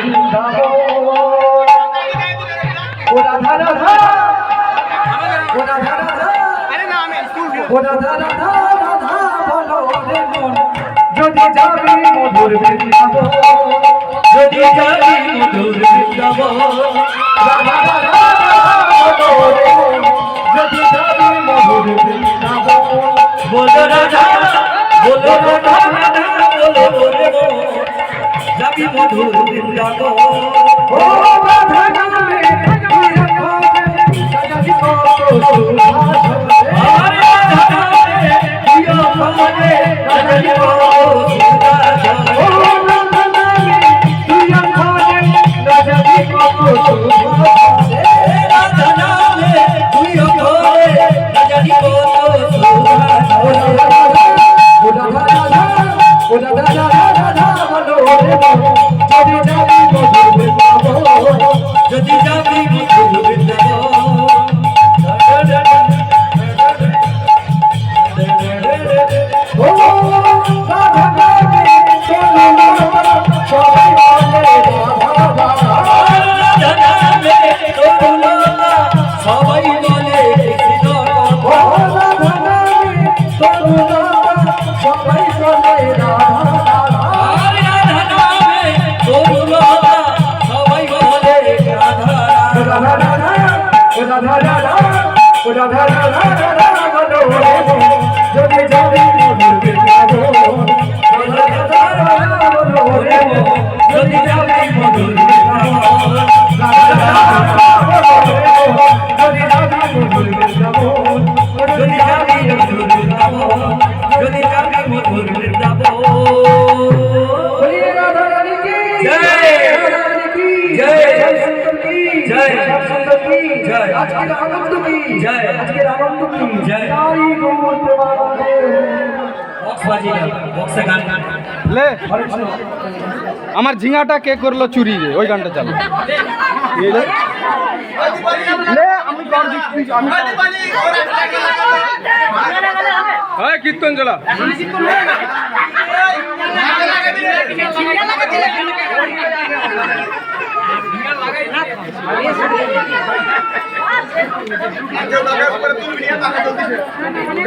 বৃন্দাবন ও রাধা রাধা ও রাধা রাধা ও রাধা রাধা রাধা বলো রে মন যদি যাবি মধুর বৃন্দাবন যদি যাবি মধুর বৃন্দাবন রাধা রাধা বলো রে মন যদি যাবি মধুর বৃন্দাবন বলো রাধা বলো রাধা বলো রে মন যাবি মধুর বৃন্দাবন ও রাধা নামে তুই রাধা যদি যাবি মধুর বৃন্দাবন সবাই বলে সবাই যদি যাবি মধুর বৃন্দাবন যদি যাবি মধুর বৃন্দাবন যদি যাবি মধুর বৃন্দাবন যদি যাবি মধুর বৃন্দাবন যদি যাবি মধুর বৃন্দাবন আজকের আনন্দ কি জয় আজকের আনন্দ কি জয় গৌর প্রেমানন্দে বক্স বাজি বক্সে গান লে আমার ঝিঙাটা কে করলো চুরি রে ওই গানটা চালু লে আমি কর দিচ্ছি আমি হ্যাঁ কীর্তন চলা